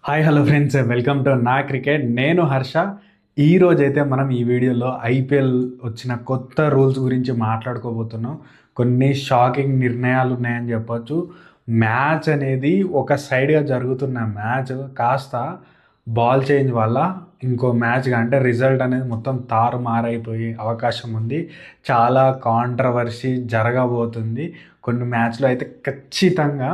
Hi hello friends, welcome to నా cricket. నేను హర్ష. ఈరోజైతే మనం ఈ వీడియోలో ఐపీఎల్ వచ్చిన కొత్త రూల్స్ గురించి మాట్లాడుకోబోతున్నాం. కొన్ని షాకింగ్ నిర్ణయాలు ఉన్నాయని చెప్పొచ్చు. మ్యాచ్ అనేది ఒక సైడ్గా జరుగుతున్న మ్యాచ్ కాస్త బాల్ చేంజ్ వల్ల ఇంకో మ్యాచ్గా అంటే రిజల్ట్ అనేది మొత్తం తారుమారైపోయే అవకాశం ఉంది. చాలా కాంట్రవర్సీ జరగబోతుంది కొన్ని మ్యాచ్లో అయితే ఖచ్చితంగా.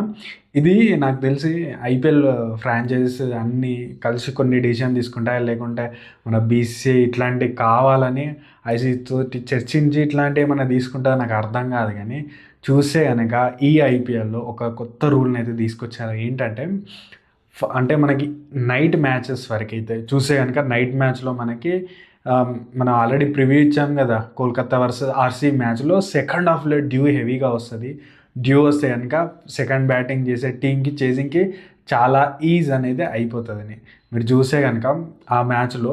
ఇది నాకు తెలిసి ఐపీఎల్ ఫ్రాంచైజీస్ అన్నీ కలిసి కొన్ని డిసిషన్ తీసుకుంటాయి, లేకుంటే మన బీసీసీ ఇట్లాంటివి కావాలని ఐసీసీతో చర్చించి ఇట్లాంటివి ఏమైనా తీసుకుంటారో నాకు అర్థం కాదు. కానీ చూస్తే కనుక ఈ ఐపీఎల్లో ఒక కొత్త రూల్ని అయితే తీసుకొచ్చారు. ఏంటంటే అంటే మనకి నైట్ మ్యాచెస్ వరకు అయితే చూస్తే కనుక నైట్ మ్యాచ్లో మనకి మనం ఆల్రెడీ ప్రివ్యూ ఇచ్చాం కదా, కోల్కతా వర్సెస్ ఆర్సీ మ్యాచ్లో సెకండ్ హాఫ్లో డ్యూ హెవీగా వస్తుంది. డ్యూ వస్తే కనుక సెకండ్ బ్యాటింగ్ చేసే టీంకి చేసింగ్కి చాలా ఈజ్ అనేది అయిపోతుందని మీరు చూస్తే కనుక ఆ మ్యాచ్లో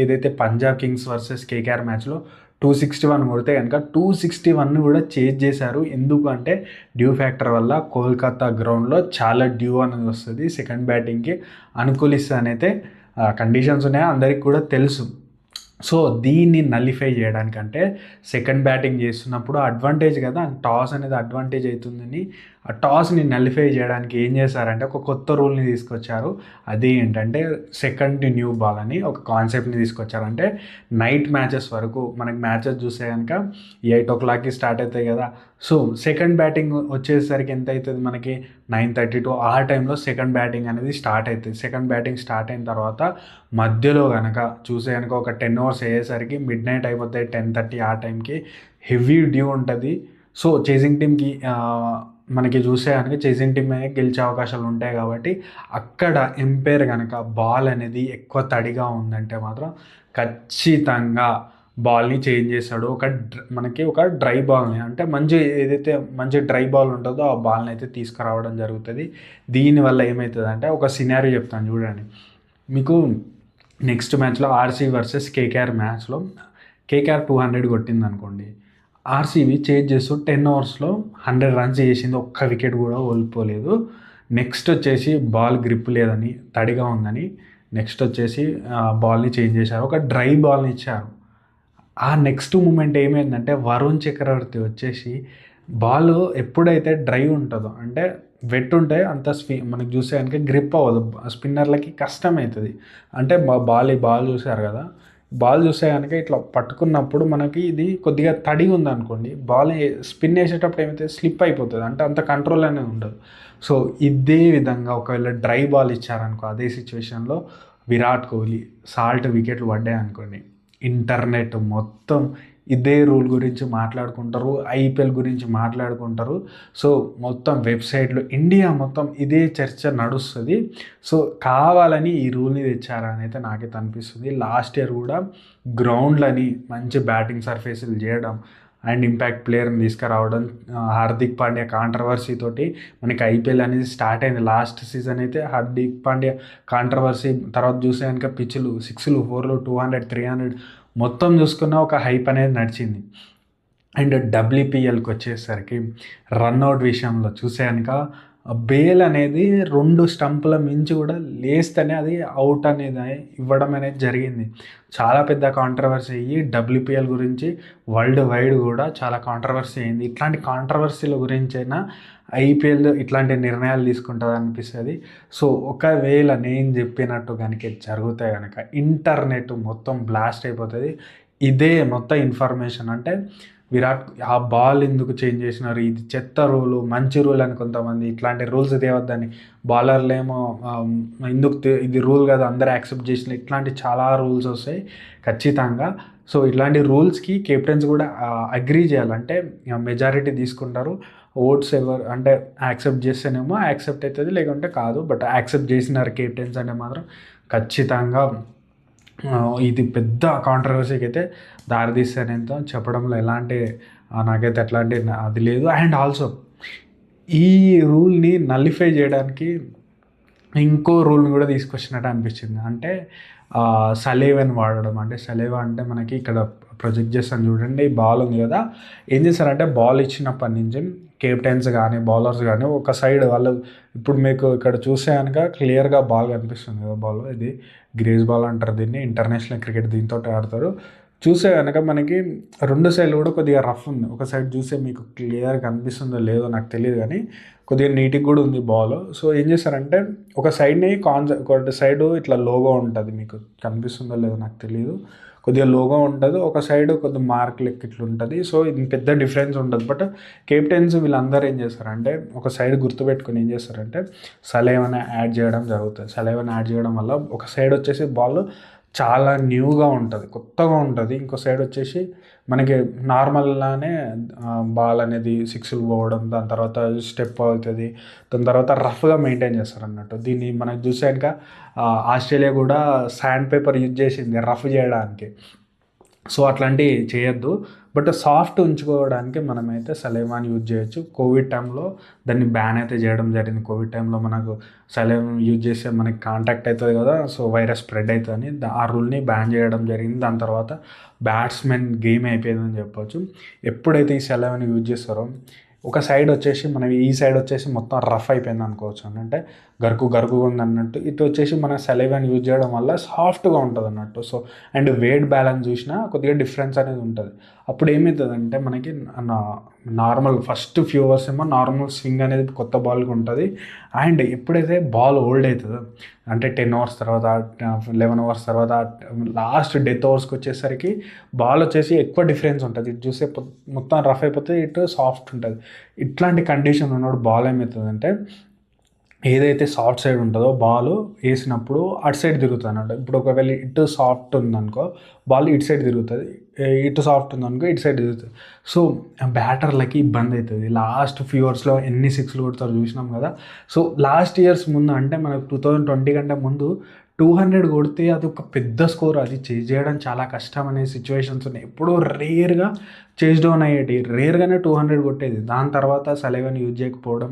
ఏదైతే పంజాబ్ కింగ్స్ వర్సెస్ కేకేఆర్ మ్యాచ్లో 261 కొడితే కనుక 261 కూడా చేంజ్ చేశారు. ఎందుకు అంటే డ్యూ ఫ్యాక్టర్ వల్ల కోల్కతా గ్రౌండ్లో చాలా డ్యూ అనేది వస్తుంది, సెకండ్ బ్యాటింగ్కి అనుకూలిస్తుంది అయితే కండిషన్స్ ఉన్నాయో అందరికి కూడా తెలుసు. సో దీన్ని నలిఫై చేయడానికంటే సెకండ్ బ్యాటింగ్ చేస్తున్నప్పుడు అడ్వాంటేజ్ కదా, టాస్ అనేది అడ్వాంటేజ్ అవుతుందని ఆ టాస్ని నలిఫై చేయడానికి ఏం చేశారంటే ఒక కొత్త రూల్ని తీసుకొచ్చారు. అది ఏంటంటే సెకండ్ న్యూ బాల్ అని ఒక కాన్సెప్ట్ని తీసుకొచ్చారు. అంటే నైట్ మ్యాచెస్ వరకు మనకి మ్యాచెస్ చూస్తే కనుక 8 o'clockకి స్టార్ట్ అవుతాయి కదా. సో సెకండ్ బ్యాటింగ్ వచ్చేసరికి ఎంత అవుతుంది మనకి 9:32 ఆ టైంలో సెకండ్ బ్యాటింగ్ అనేది స్టార్ట్ అవుతుంది. సెకండ్ బ్యాటింగ్ స్టార్ట్ అయిన తర్వాత మధ్యలో కనుక చూసే కనుక ఒక 10 hours అయ్యేసరికి మిడ్ నైట్ అయిపోతాయి, 10:30 ఆ టైంకి హెవీ డ్యూ ఉంటుంది. సో చేసింగ్ టీమ్కి మనకి చూసే కనుక చేసింగ్ టీమ్ గెలిచే అవకాశాలు ఉంటాయి. కాబట్టి అక్కడ ఎంపైర్ కనుక బాల్ అనేది ఎక్కువ తడిగా ఉందంటే మాత్రం ఖచ్చితంగా బాల్ని చేంజ్ చేస్తాడు. మనకి ఒక డ్రై బాల్ని అంటే ఏదైతే మంచి డ్రై బాల్ ఉంటుందో ఆ బాల్ని అయితే తీసుకురావడం జరుగుతుంది. దీనివల్ల ఏమవుతుంది అంటే ఒక సినారియో చెప్తాను చూడండి మీకు. నెక్స్ట్ మ్యాచ్లో ఆర్సీ వర్సెస్ కేకేఆర్ మ్యాచ్లో కేకేఆర్ 200 కొట్టింది అనుకోండి. ఆర్సీబీ చేంజ్ చేస్తూ 10 ఓవర్స్లో 100 runs చేసింది, ఒక్క వికెట్ కూడా ఓడిపోలేదు. నెక్స్ట్ వచ్చేసి బాల్ గ్రిప్ లేదని, తడిగా ఉందని నెక్స్ట్ వచ్చేసి బాల్ని చేంజ్ చేశారు, ఒక డ్రై బాల్ని ఇచ్చారు. ఆ నెక్స్ట్ మూమెంట్ ఏమైందంటే వరుణ్ చక్రవర్తి వచ్చేసి బాల్ ఎప్పుడైతే డ్రై ఉంటుందో అంటే వెట్ ఉంటే అంత మనకి చూసే కనుక గ్రిప్ అవ్వదు, స్పిన్నర్లకి కష్టం అవుతుంది. అంటే బాల్ చూసారు కదా, బాల్ చూస్తే కనుక ఇట్లా పట్టుకున్నప్పుడు మనకి ఇది కొద్దిగా తడి ఉందనుకోండి, బాల్ స్పిన్ వేసేటప్పుడు ఏమైతే స్లిప్ అయిపోతుంది, అంటే అంత కంట్రోల్ అనేది ఉండదు. సో ఇదే విధంగా ఒకవేళ డ్రై బాల్ ఇచ్చారనుకో అదే సిచ్యువేషన్లో విరాట్ కోహ్లీ సాల్ట్ వికెట్లు పడ్డాయి అనుకోండి, ఇంటర్నెట్ మొత్తం ఇదే రూల్ గురించి మాట్లాడుకుంటారు, ఐపీఎల్ గురించి మాట్లాడుకుంటారు. సో మొత్తం వెబ్సైట్లో ఇండియా మొత్తం ఇదే చర్చ నడుస్తుంది. సో కావాలని ఈ రూల్ని తెచ్చారని అయితే నాకైతే అనిపిస్తుంది. లాస్ట్ ఇయర్ కూడా గ్రౌండ్లని మంచి బ్యాటింగ్ సర్ఫేసులు చేయడం అండ్ ఇంపాక్ట్ ప్లేయర్ని తీసుకురావడం, హార్దిక్ పాండ్యా కాంట్రవర్సీ తోటి మనకి ఐపీఎల్ అనేది స్టార్ట్ అయింది. లాస్ట్ సీజన్ అయితే హార్దిక్ పాండ్యా కాంట్రవర్సీ తర్వాత చూసే కనుక పిచ్చులు 6లు 4లు 200 300 మొత్తం చూసుకున్న ఒక హైప్ అనేది నడిచింది. అండ్ డబ్ల్యూపీఎల్కి వచ్చేసరికి రన్అట్ విషయంలో చూసే కనుక బేల్ అనేది 2 స్టంపుల మించి కూడా లేస్తేనే అది అవుట్ అనేది ఇవ్వడం అనేది జరిగింది. చాలా పెద్ద కాంట్రవర్సీ అయ్యి డబ్ల్యూపీఎల్ గురించి వరల్డ్ వైడ్ కూడా చాలా కాంట్రవర్సీ అయింది. ఇట్లాంటి కాంట్రవర్సీల గురించి అయినా ఐపీఎల్ ఇట్లాంటి నిర్ణయాలు తీసుకుంటుంది అనిపిస్తుంది. సో ఒకవేళ నేను చెప్పినట్టు కనుక జరుగుతాయి కనుక ఇంటర్నెట్ మొత్తం బ్లాస్ట్ అయిపోతుంది. ఇదే మొత్తం ఇన్ఫర్మేషన్ అంటే విరాట్ ఆ బాల్ ఎందుకు చేంజ్ చేసినారు, ఇది చెత్త రూలు మంచి రూల్ అని కొంతమంది, ఇట్లాంటి రూల్స్ తేవద్దని బౌలర్లు ఏమో ఎందుకు ఇది రూల్ కదా అందరూ యాక్సెప్ట్ చేసిన, ఇట్లాంటి చాలా రూల్స్ వస్తాయి ఖచ్చితంగా. సో ఇట్లాంటి రూల్స్కి కెప్టెన్స్ కూడా అగ్రీ చేయాలంటే మెజారిటీ తీసుకుంటారు. ఓట్స్ ఎవరు అంటే యాక్సెప్ట్ చేస్తేనేమో యాక్సెప్ట్ అవుతుంది, లేకుంటే కాదు. బట్ యాక్సెప్ట్ చేసినారు కెప్టెన్స్ అంటే మాత్రం ఖచ్చితంగా ఇది పెద్ద కాంట్రవర్సీకి అయితే దారితీస్తానేంతో చెప్పడంలో ఎలాంటి నాకైతే ఎట్లాంటి అది లేదు. అండ్ ఆల్సో ఈ రూల్ని నలిఫై చేయడానికి ఇంకో రూల్ని కూడా తీసుకొచ్చినట్టు అనిపించింది. అంటే సలేవని వాడడం. అంటే సలేవా అంటే మనకి ఇక్కడ ప్రొజెక్ట్ చేస్తాను చూడండి, బాల్ ఉంది కదా, ఏం చేస్తారంటే బాల్ ఇచ్చినప్పటి నుంచి కెప్టెన్స్ కానీ బౌలర్స్ కానీ ఒక సైడ్ వాళ్ళు ఇప్పుడు మీకు ఇక్కడ చూస్తే కనుక క్లియర్గా బాల్ కనిపిస్తుంది కదా, బాల్ ఇది గ్రేస్ బాల్ అంటారు దీన్ని, ఇంటర్నేషనల్ క్రికెట్ దీంతో ఆడతారు. చూసే కనుక మనకి రెండు సైడ్లు కూడా కొద్దిగా రఫ్ ఉంది. ఒక సైడ్ చూస్తే మీకు క్లియర్ కనిపిస్తుందో లేదో నాకు తెలియదు కానీ కొద్దిగా నీట్గా కూడా ఉంది బాల్. సో ఏం చేస్తారంటే ఒక సైడ్ని ఒక సైడ్ ఇట్లా లోగో ఉంటుంది, మీకు కనిపిస్తుందో లేదో నాకు తెలియదు, కొద్దిగా లోగో ఉంటుంది, ఒక సైడ్ కొద్దిగా మార్క్ లెక్క ఇట్లా ఉంటుంది. సో ఇది పెద్ద డిఫరెన్స్ ఉంటుంది. బట్ కెప్టెన్స్ వీళ్ళందరూ ఏం చేస్తారంటే ఒక సైడ్ గుర్తుపెట్టుకుని ఏం చేస్తారంటే సలైవాని యాడ్ చేయడం జరుగుతుంది. సలైవాని యాడ్ చేయడం వల్ల ఒక సైడ్ వచ్చేసి బాల్ చాలా న్యూగా ఉంటుంది, కొత్తగా ఉంటుంది. ఇంకో సైడ్ వచ్చేసి మనకి నార్మల్గానే బాల్ అనేది సిక్స్లు పోవడం, దాని తర్వాత స్టెప్ అవుతుంది, దాని తర్వాత రఫ్గా మెయింటైన్ చేస్తారు అన్నట్టు. దీన్ని మనకు చూసాక ఆస్ట్రేలియా కూడా శాండ్ పేపర్ యూజ్ చేసింది రఫ్ చేయడానికి. సో అట్లాంటివి చేయొద్దు. బట్ సాఫ్ట్ ఉంచుకోవడానికి మనమైతే సలైవాని యూజ్ చేయొచ్చు. కోవిడ్ టైంలో దాన్ని బ్యాన్ అయితే చేయడం జరిగింది. కోవిడ్ టైంలో మనకు సలైవాన్ యూజ్ చేస్తే మనకి కాంటాక్ట్ అవుతుంది కదా, సో వైరస్ స్ప్రెడ్ అవుతుందని ఆ రూల్ని బ్యాన్ చేయడం జరిగింది. దాని తర్వాత బ్యాట్స్మెన్ గేమ్ అయిపోయిందని చెప్పొచ్చు. ఎప్పుడైతే ఈ సలైవాని యూజ్ చేస్తారో ఒక సైడ్ వచ్చేసి మనం ఈ సైడ్ వచ్చేసి మొత్తం రఫ్ అయిపోయింది అనుకోవచ్చు, అంటే గరుకు ఉంది అన్నట్టు. ఇటు వచ్చేసి మన సలైవాని యూజ్ చేయడం వల్ల సాఫ్ట్గా ఉంటుంది అన్నట్టు. సో అండ్ వెయిట్ బ్యాలెన్స్ చూసినా కొద్దిగా డిఫరెన్స్ అనేది ఉంటుంది. అప్పుడు ఏమవుతుందంటే మనకి నార్మల్ ఫస్ట్ ఫ్యూ అవర్స్ ఏమో నార్మల్ స్వింగ్ అనేది కొత్త బాల్కి ఉంటుంది. అండ్ ఎప్పుడైతే బాల్ ఓల్డ్ అవుతుందో అంటే 10 అవర్స్ తర్వాత 11 అవర్స్ తర్వాత లాస్ట్ డెత్ అవర్స్కి వచ్చేసరికి బాల్ వచ్చేసి ఎక్కువ డిఫరెన్స్ ఉంటుంది. ఇటు చూస్తే మొత్తం రఫ్ అయిపోతే ఇటు సాఫ్ట్ ఉంటుంది. ఇట్లాంటి కండిషన్ ఉన్నప్పుడు బాల్ ఏమవుతుందంటే ఏదైతే సాఫ్ట్ సైడ్ ఉంటుందో బాల్ వేసినప్పుడు అటు సైడ్ తిరుగుతుంది అన్నట్టు. ఇప్పుడు ఒకవేళ ఇటు సాఫ్ట్ ఉందనుకో బాల్ ఇటు సైడ్ తిరుగుతుంది, ఇటు సాఫ్ట్ ఉందనుకో ఇటు సైడ్ తిరుగుతుంది. సో బ్యాటర్లకి ఇబ్బంది అవుతుంది. లాస్ట్ ఫ్యూ ఇయర్స్లో ఎన్ని సిక్స్లు కొడతారు చూసినాం కదా. సో లాస్ట్ ఇయర్స్ ముందు అంటే మనకు 2020 కంటే ముందు 200 కొడితే అది ఒక పెద్ద స్కోర్, అది చేజ్ చేయడం చాలా కష్టం అనే సిచ్యువేషన్స్ ఉన్నాయి. ఎప్పుడో రేర్గా చేజ్ డౌన్ అయ్యేటి, రేర్గానే 200 కొట్టేది. దాని తర్వాత సలైవాని యూజ్ చేయకపోవడం,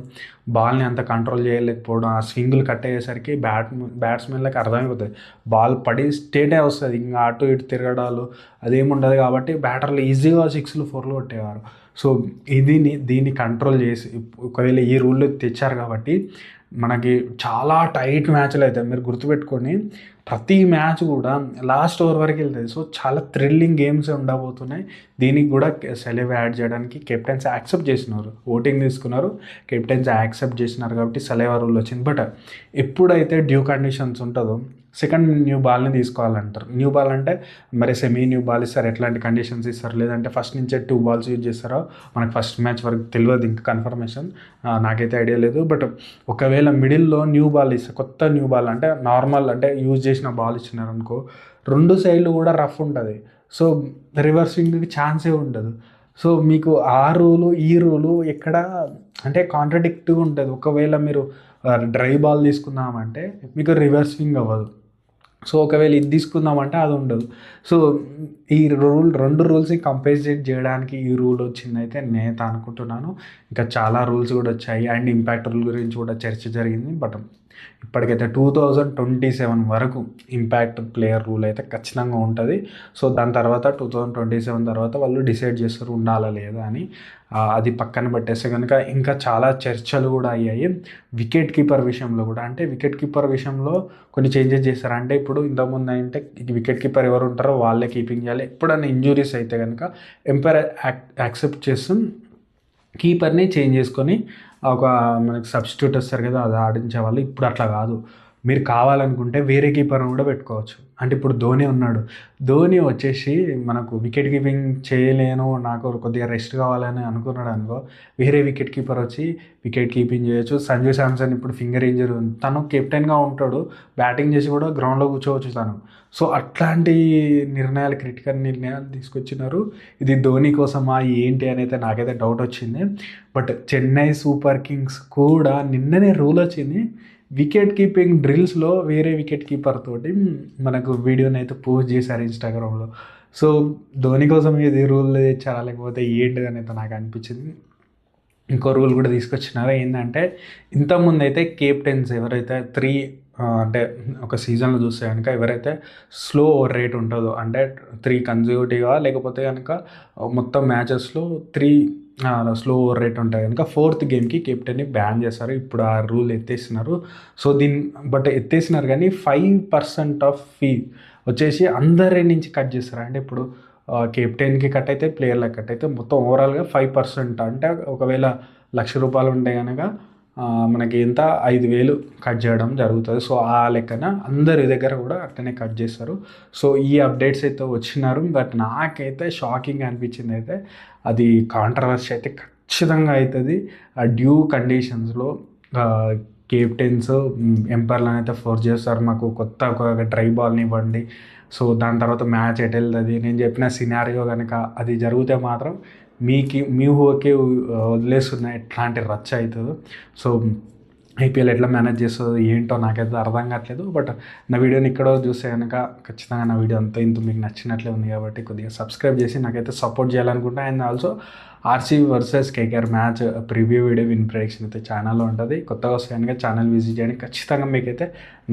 బాల్ని అంత కంట్రోల్ చేయలేకపోవడం, ఆ స్వింగులు కట్ అయ్యేసరికి బ్యాట్స్మెన్లకు అర్థమైపోతుంది బాల్ పడి స్టేటే వస్తుంది, ఇంకా అటు ఇటు తిరగడాలు అదేముండదు. కాబట్టి బ్యాటర్లు ఈజీగా 6లు 4లు కొట్టేవారు. సో దీన్ని కంట్రోల్ చేసి ఒకవేళ ఈ రూల్ తెచ్చారు కాబట్టి మనకి చాలా టైట్ మ్యాచ్లు అవుతాయి. మీరు గుర్తుపెట్టుకొని ప్రతి మ్యాచ్ కూడా లాస్ట్ ఓవర్ వరకు వెళ్తుంది. సో చాలా థ్రిల్లింగ్ గేమ్స్ ఉండబోతున్నాయి. దీనికి కూడా సెలవు యాడ్ చేయడానికి కెప్టెన్స్ యాక్సెప్ట్ చేసినారు, ఓటింగ్ తీసుకున్నారు, కెప్టెన్స్ యాక్సెప్ట్ చేసినారు కాబట్టి సెలవు రూల్ వచ్చింది. బట్ ఎప్పుడైతే డ్యూ కండిషన్స్ ఉంటుందో సెకండ్ న్యూ బాల్ని తీసుకోవాలంటారు. న్యూ బాల్ అంటే మరి సెమీ న్యూ బాల్ ఇస్తారు, ఎట్లాంటి కండిషన్స్ ఇస్తారు, లేదంటే ఫస్ట్ నుంచే 2 balls యూజ్ చేస్తారో మనకు ఫస్ట్ మ్యాచ్ వరకు తెలియదు, ఇంకా కన్ఫర్మేషన్ నాకైతే ఐడియా లేదు. బట్ ఒకవేళ మిడిల్లో న్యూ బాల్ ఇస్తారు, కొత్త న్యూ బాల్ అంటే నార్మల్ అంటే యూజ్ చేసిన బాల్ ఇచ్చినారనుకో రెండు సైడ్లు కూడా రఫ్ ఉంటుంది. సో రివర్సింగ్కి ఛాన్సే ఉండదు. సో మీకు ఆ రూలు ఈ రూలు ఎక్కడ అంటే కాంట్రడిక్ట్గా ఉంటుంది. ఒకవేళ మీరు డ్రై బాల్ తీసుకుందామంటే మీకు రివర్స్ స్వింగ్ అవ్వదు. సో ఒకవేళ ఇది తీసుకుందామంటే అది ఉండదు. సో ఈ రెండు రూల్స్ని కంపల్సరీ చేయడానికి ఈ రూల్ వచ్చిందైతే నేనైతే అనుకుంటున్నాను. ఇంకా చాలా రూల్స్ కూడా వచ్చాయి అండ్ ఇంపాక్ట్ రూల్ గురించి కూడా చర్చ జరిగింది. బట్ ఇప్పటికైతే 2027 వరకు ఇంపాక్ట్ ప్లేయర్ రూల్ అయితే ఖచ్చితంగా ఉంటుంది. సో దాని తర్వాత 2027 తర్వాత వాళ్ళు డిసైడ్ చేస్తారు ఉండాలా లేదా అని. అది పక్కన పెట్టేస్తే కనుక ఇంకా చాలా చర్చలు కూడా అయ్యాయి వికెట్ కీపర్ విషయంలో కూడా. అంటే వికెట్ కీపర్ విషయంలో కొన్ని చేంజెస్ చేస్తారు. అంటే ఇప్పుడు ఇంతకుముందు అంటే వికెట్ కీపర్ ఎవరు ఉంటారో వాళ్ళే కీపింగ్ చేయాలి. ఎప్పుడైనా ఇంజురీస్ అయితే కనుక ఎంపైర్ యాక్సెప్ట్ చేస్తూ కీపర్ని చేంజ్ చేసుకొని ఒక మనకి సబ్స్టిట్యూట్ వస్తారు కదా, అది ఆడించేవాళ్ళు. ఇప్పుడు అట్లా కాదు, మీరు కావాలనుకుంటే వేరే కీపర్ని కూడా పెట్టుకోవచ్చు. అంటే ఇప్పుడు ధోని ఉన్నాడు, ధోని వచ్చేసి మనకు వికెట్ కీపింగ్ చేయలేను, నాకు కొద్దిగా రెస్ట్ కావాలని అనుకున్నాడు అనుకో, వేరే వికెట్ కీపర్ వచ్చి వికెట్ కీపింగ్ చేయొచ్చు. సంజు శాంసన్ ఇప్పుడు ఫింగర్ ఇంజరీ ఉంది, తను కెప్టెన్గా ఉంటాడు, బ్యాటింగ్ చేసి కూడా గ్రౌండ్లో కూర్చోవచ్చు తను. సో అట్లాంటి నిర్ణయాలు, క్రిటికల్ నిర్ణయాలు తీసుకొచ్చినారు. ఇది ధోని కోసమా ఏంటి అని అయితే నాకైతే డౌట్ వచ్చింది. బట్ చెన్నై సూపర్ కింగ్స్ కూడా నిన్ననే రూల్ వచ్చింది, వికెట్ కీపింగ్ డ్రిల్స్లో వేరే వికెట్ కీపర్ తోటి మనకు వీడియోని అయితే పోస్ట్ చేశారు ఇన్స్టాగ్రామ్లో. సో ధోని కోసం ఇది రూల్ తెచ్చారా లేకపోతే ఏంటిది అని అయితే నాకు అనిపించింది. ఇంకో రూల్ కూడా తీసుకొచ్చినారు, ఏంటంటే ఇంతకుముందు అయితే కెప్టెన్స్ ఎవరైతే అంటే ఒక సీజన్లో చూస్తే కనుక ఎవరైతే స్లో ఓవర్ రేట్ ఉంటుందో, అంటే 3 కన్జ్యూటివ్గా లేకపోతే కనుక మొత్తం మ్యాచెస్లో 3 స్లో ఓవర్ రేట్ ఉంటే కనుక ఫోర్త్ గేమ్కి కెప్టెన్ని బ్యాన్ చేస్తారు. ఇప్పుడు ఆ రూల్ ఎత్తేసినారు. సో బట్ ఎత్తేసినారు కానీ 5% ఆఫ్ ఫీ వచ్చేసి అందరి నుంచి కట్ చేస్తారు. అంటే ఇప్పుడు కెప్టెన్కి కట్ అయితే, ప్లేయర్లకు కట్ అయితే, మొత్తం ఓవరాల్గా 5%. అంటే ఒకవేళ ₹1,00,000 ఉంటే కనుక మనకి ఎంత 5,000 కట్ చేయడం జరుగుతుంది. సో ఆ లెక్కన అందరి దగ్గర కూడా అట్లనే కట్ చేస్తారు. సో ఈ అప్డేట్స్ అయితే వచ్చినారు. బట్ నాకైతే షాకింగ్ అనిపించింది అయితే అది కాంట్రవర్సీ అయితే ఖచ్చితంగా అవుతుంది. ఆ డ్యూ కండిషన్స్లో కెప్టెన్స్ ఎంపైర్లను అయితే ఫోర్స్ చేస్తారు, మాకు కొత్త ఒక డ్రై బాల్ని ఇవ్వండి. సో దాని తర్వాత మ్యాచ్ ఎటు వెళ్తుంది, నేను చెప్పిన సినారియో కనుక అది జరిగితే మాత్రం మీ ఊహకే వదిలేస్తున్న ఎట్లాంటి రచ్చ అవుతుందో. సో ఐపీఎల్ ఎట్లా మేనేజ్ చేస్తుందో ఏంటో నాకైతే అర్థం కావట్లేదు. బట్ నా వీడియోని ఇక్కడ చూస్తే కనుక ఖచ్చితంగా నా వీడియో అంతా ఇంత మీకు నచ్చినట్లే ఉంది కాబట్టి కొద్దిగా సబ్స్క్రైబ్ చేసి నాకైతే సపోర్ట్ చేయాలనుకుంటా. And also RCB versus KKR match preview video win prediction అయితే ఛానల్లో ఉంటుంది. కొత్తగా వస్తే కనుక ఛానల్ విజిట్ చేయండి, ఖచ్చితంగా మీకైతే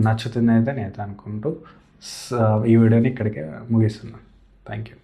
నచ్చుతుంది అయితే నేను అనుకుంటూ ఈ వీడియోని ఇక్కడికే ముగిస్తున్నాను. Thank you.